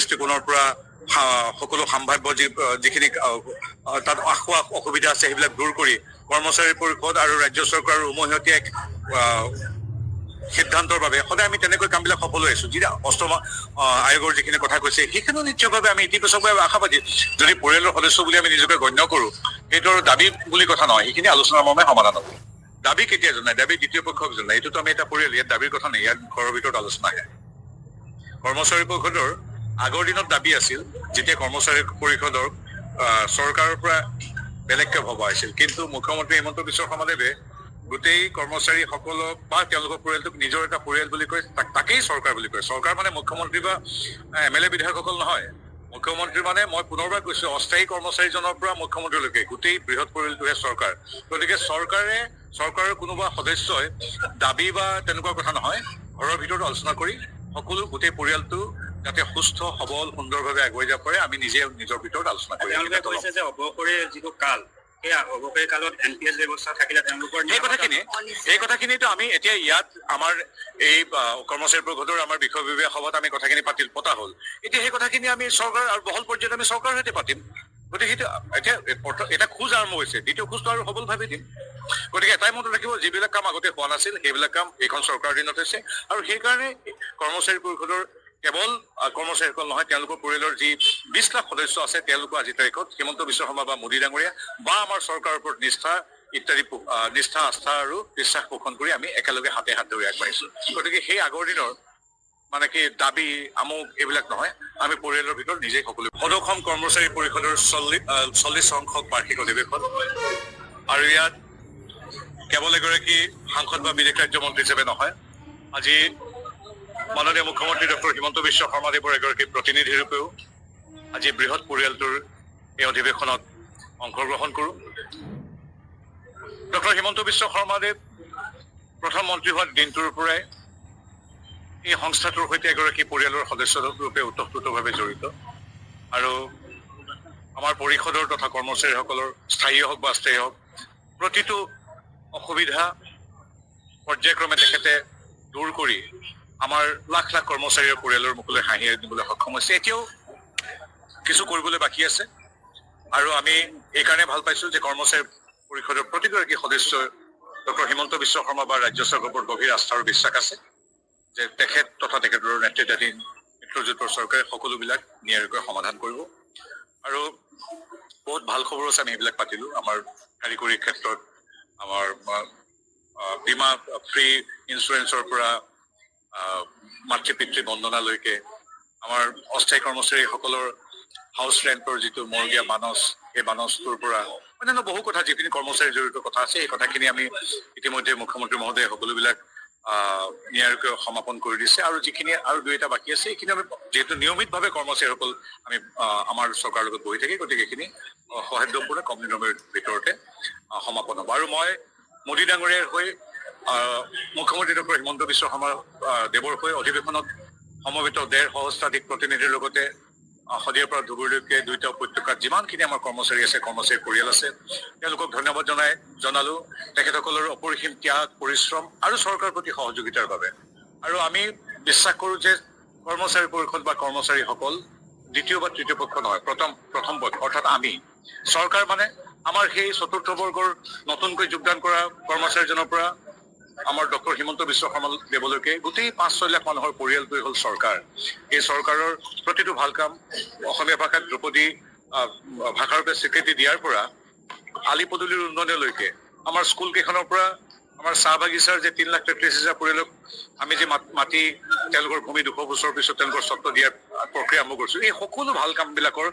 দৃষ্টিকোণৰ পৰা সকলো সম্ভাৱ্য যিখিনি তাত অসুবিধা আছে সেইবিলাক দূৰ কৰি কৰ্মচাৰী পৰিষদ আৰু ৰাজ্য চৰকাৰৰ উমৈহতীয়া এক সিদ্ধান্তৰ বাবে সদায় আমি তেনেকৈ কামবিলাক সফল হৈ আছো। যি অষ্টম আয়োগৰ যিখিনি কথা কৈছে সেইখিনি নিশ্চয়ভাৱে আমি ইতিবাচকভাৱে আশাবাদী। যদি পৰিয়ালৰ সদস্য বুলি আমি নিজকে গণ্য কৰো, সেইটো আৰু দাবী বুলি কথা নহয়, সেইখিনি আলোচনাৰ মৰ্মে সমাধান হ'ব। দাবী কেতিয়া জনায়? দাবী দ্বিতীয় পক্ষক জনায়। এইটোতো আমি এটা পৰিয়াল, ইয়াত দাবীৰ কথা নাই, ইয়াত ঘৰৰ ভিতৰত আলোচনা আহে। কৰ্মচাৰী পৰিষদৰ আগৰ দিনত দাবী আছিল যেতিয়া কৰ্মচাৰী পৰিষদৰ চৰকাৰৰ পৰা বেলেগকে ভবা হৈছিল, কিন্তু মুখ্যমন্ত্ৰী হিমন্ত বিশ্ব শৰ্মাদেৱে গোটেই কৰ্মচাৰীসকলক বা তেওঁলোকৰ পৰিয়ালটোক নিজৰ এটা পৰিয়াল বুলি কয়, তাকেই চৰকাৰ বুলি কয়। চৰকাৰ মানে মুখ্যমন্ত্ৰী বা MLA বিধায়কসকল নহয়। মুখ্যমন্ত্ৰী মানে মই পুনৰবাৰ কৈছো, অস্থায়ী কৰ্মচাৰীজনৰ পৰা মুখ্যমন্ত্ৰীলৈকে গোটেই বৃহৎ পৰিয়ালটোহে চৰকাৰ। গতিকে চৰকাৰৰ কোনোবা সদস্যই দাবী বা তেনেকুৱা কথা নহয়, ঘৰৰ ভিতৰত আলোচনা কৰি সকলো গোটেই পৰিয়ালটো যাতে সুস্থ সবল সুন্দৰভাৱে আগুৱাই যাব পাৰে, আমি নিজে নিজৰ ভিতৰত আলোচনা কৰিম। তেওঁলোকে কৈছে যে অৱসৰীৰ যিটো কাল, সেই অৱসৰী কালত NPS ব্যৱস্থা থাকিলে তেওঁলোকৰ এই কথাখিনিতো আমি এতিয়া ইয়াত আমাৰ এই কৰ্মচাৰী পৰিষদৰ আমাৰ বিষয় বিভাগ সভাত আমি কথাখিনি পতা হ'ল। এতিয়া সেই কথাখিনি আমি চৰকাৰ আৰু বহল পৰ্যায়ত আমি চৰকাৰৰ সৈতে পাতিম। গতিকে সেইটো এতিয়া এটা খোজ আৰম্ভ হৈছে, দ্বিতীয় খোজটো আৰু সবলভাৱে দিম। গতিকে এটাই মনত ৰাখিব, যিবিলাক কাম আগতে হোৱা নাছিল সেইবিলাক কাম এইখন চৰকাৰৰ দিনত হৈছে। আৰু সেইকাৰণে কৰ্মচাৰী পৰিষদৰ কেৱল কৰ্মচাৰীসকল নহয়, তেওঁলোকৰ পৰিয়ালৰ যি 20 লাখ সদস্য আছে, তেওঁলোকো আজিৰ তাৰিখত হিমন্ত বিশ্ব শৰ্মা বা মোদী ডাঙৰীয়া বা আমাৰ চৰকাৰৰ ওপৰত নিষ্ঠা আস্থা আৰু বিশ্বাস পোষণ কৰি আমি একেলগে হাতে হাত ধৰি আগবাঢ়িছো। গতিকে সেই আগৰ দিনৰ মানে কি দাবী আমুক এইবিলাক নহয়, আমি পৰিয়ালৰ ভিতৰত নিজেই সকলো। সদৌ কৰ্মচাৰী পৰিষদৰ 40 সংখ্যক বাৰ্ষিক অধিৱেশন, আৰু ইয়াত কেৱল এগৰাকী সাংসদ বা বিদেশ ৰাজ্য মন্ত্ৰী হিচাপে নহয়, আজি মাননীয় মুখ্যমন্ত্ৰী ডক্টৰ হিমন্ত বিশ্ব শৰ্মাদেৱৰ এগৰাকী প্ৰতিনিধি ৰূপেও আজি বৃহৎ পৰিয়ালটোৰ এই অধিৱেশনত অংশগ্ৰহণ কৰোঁ। ডক্টৰ হিমন্ত বিশ্ব শৰ্মাদেৱ প্ৰথম মন্ত্ৰী হোৱাৰ দিনটোৰ পৰাই এই সংস্থাটোৰ সৈতে এগৰাকী পৰিয়ালৰ সদস্য ৰূপে ওতঃপ্ৰোতভাৱে জড়িত। আৰু আমাৰ পৰিষদৰ তথা কৰ্মচাৰীসকলৰ স্থায়ী হওক বা অস্থায়ী হওক প্ৰতিটো অসুবিধা পৰ্যায়ক্ৰমে তেখেতে দূৰ কৰি আমাৰ লাখ লাখ কৰ্মচাৰীৰ পৰিয়ালৰ মুখলৈ হাঁহি আনিবলৈ সক্ষম হৈছে। এতিয়াও কিছু কৰিবলৈ বাকী আছে, আৰু আমি এইকাৰণে ভাল পাইছো যে কৰ্মচাৰী পৰিষদৰ প্ৰতিগৰাকী সদস্যই ডক্টৰ হিমন্ত বিশ্ব শৰ্মা বা ৰাজ্য চৰকাৰৰ ওপৰত গভীৰ আস্থা আৰু বিশ্বাস আছে যে তেখেত তথা তেখেতৰ নেতৃত্বাধীন মিত্ৰজোঁটৰ চৰকাৰে সকলোবিলাক নিয়াৰিকৈ সমাধান কৰিব। আৰু বহুত ভাল খবৰ আছে, আমি এইবিলাক পাতিলো। আমাৰ কাৰিকৰী ক্ষেত্ৰত আমাৰ বীমা ফ্ৰী ইঞ্চুৰেঞ্চৰ পৰা মাতৃ পিতৃ বন্দনালৈকে, আমাৰ অস্থায়ী কৰ্মচাৰীসকলৰ হাউচ ৰেণ্টৰ যিটো মৰগীয়া বানচ, সেই বানচটোৰ পৰা অন্যান্য বহু কথা যিখিনি কৰ্মচাৰী জড়িত কথা আছে, সেই কথাখিনি আমি ইতিমধ্যে মুখ্যমন্ত্ৰী মহোদয়ে সকলোবিলাক নিয়াৰিকৈ সমাপন কৰি দিছে। আৰু যিখিনি আৰু দুই এটা বাকী আছে, সেইখিনি আমি যিহেতু নিয়মিতভাৱে কৰ্মচাৰীসকল আমি আমাৰ চৰকাৰৰ লগত বহি থাকি, গতিকে এইখিনি সহ্যপূৰ্ণ কম দিনৰ ভিতৰতে সমাপন হ'ব। আৰু মই মোদী ডাঙৰীয়াৰ হৈ মুখ্যমন্ত্ৰী ডক্টৰ হিমন্ত বিশ্ব শৰ্মা দেৱৰ হৈ অধিৱেশনত সমবেত 1.5 সহস্ৰাধিক প্ৰতিনিধিৰ লগতে শদিয়াৰ পৰা ধুবুৰীলৈকে দুইটা উপত্যকাত যিমানখিনি আমাৰ কৰ্মচাৰী আছে, কৰ্মচাৰী পৰিয়াল আছে, তেওঁলোকক ধন্যবাদ জনালো তেখেতসকলৰ অপৰিসীম ত্যাগ পৰিশ্ৰম আৰু চৰকাৰৰ প্ৰতি সহযোগিতাৰ বাবে। আৰু আমি বিশ্বাস কৰো যে কৰ্মচাৰী পৰিষদ বা কৰ্মচাৰীসকল দ্বিতীয় বা তৃতীয় পক্ষ নহয়, প্ৰথম পক্ষ, অৰ্থাৎ আমি চৰকাৰ মানে আমাৰ সেই চতুৰ্থ বৰ্গৰ নতুনকৈ যোগদান কৰা কৰ্মচাৰীজনৰ পৰা আমাৰ ডক্টৰ হিমন্ত বিশ্ব শৰ্মা দেৱলৈকে গোটেই 5-6 লাখ মানুহৰ পৰিয়ালটোৱে হ'ল চৰকাৰ। এই চৰকাৰৰ প্ৰতিটো ভাল কাম অসমীয়া ভাষাত ধ্ৰুপদী ভাষাৰ ৰূপে স্বীকৃতি দিয়াৰ পৰা আলি পদূলিৰ উন্নয়নলৈকে, আমাৰ স্কুল কেইখনৰ পৰা আমাৰ চাহ বাগিচাৰ যে 3,33,000 পৰিয়ালক আমি যে মাটি তেওঁলোকৰ ভূমি 200 বছৰৰ পিছত তেওঁলোকৰ স্বত্ব দিয়াৰ প্ৰক্ৰিয়া আৰম্ভ কৰিছো, এই সকলো ভাল কামবিলাকৰ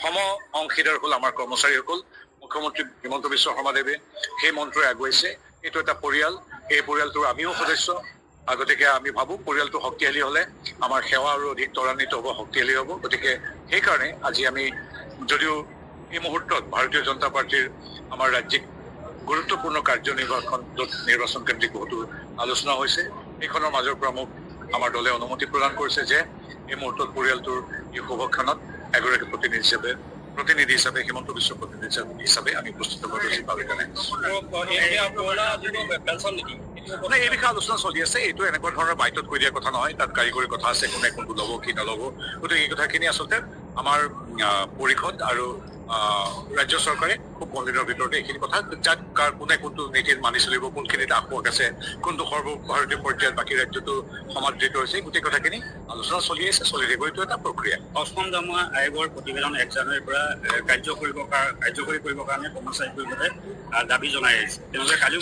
সম অংশীদাৰ হ'ল আমাৰ কৰ্মচাৰীসকল। মুখ্যমন্ত্ৰী হিমন্ত বিশ্ব শৰ্মাদেৱে সেই মন্ত্ৰই আগুৱাইছে। এইটো এটা পৰিয়াল, এই পৰিয়ালটোৰ আমিও সদস্য। গতিকে আমি ভাবোঁ পৰিয়ালটো শক্তিশালী হ'লে আমাৰ সেৱা আৰু অধিক ত্বৰান্বিত হ'ব, শক্তিশালী হ'ব। গতিকে সেইকাৰণে আজি আমি যদিও এই মুহূৰ্তত ভাৰতীয় জনতা পাৰ্টীৰ আমাৰ ৰাজ্যিক গুৰুত্বপূৰ্ণ কাৰ্যনিৰ্বাহখন য'ত নিৰ্বাচন কেন্দ্ৰিক বহুতো আলোচনা হৈছে, এইখনৰ মাজৰ পৰা মোক আমাৰ দলে অনুমতি প্ৰদান কৰিছে যে এই মুহূৰ্তত পৰিয়ালটোৰ এই শুভক্ষণত এগৰাকী প্ৰতিনিধি হিচাপে প্ৰতিনিধি হিচাপে হিমন্ত বিশ্ব প্ৰতিনিধি হিচাপে আমি উপস্থিত হ'ব উচিত পালে কাৰণে মানে এই বিষয়ে আলোচনা চলি আছে। এইটো এনেকুৱা ধৰণৰ বাইটত কৈ দিয়াৰ কথা নহয়, তাত কাৰিকৰী কথা আছে, কোনে কোনটো ল'ব কি নল'ব। গতিকে এই কথাখিনি আচলতে আমাৰ পৰিষদ আৰু ৰাজ্য চৰকাৰে খুব কম দিনৰ ভিতৰতে এইখিনি কথা যাক কোনে কোনটো নীতিত মানি চলিব, কোনখিনিত আসুৱাক আছে, কোনটো সৰ্বভাৰতীয় পৰ্যায়ত বাকী ৰাজ্যতো সমাদৃত হৈছে, গোটেই কথাখিনি আলোচনা চলি আছে, চলি থাকিব। এইটো এটা প্ৰক্ৰিয়া। অসম দমা আয়োগৰ প্ৰতিবেদন 1 জানুৱাৰীৰ পৰা কাৰ্যকৰী কৰিবৰ কাৰণে কৰ্মচাৰী পৰিষদে দাবী জনাই আহিছে। তেওঁলোকে কালিও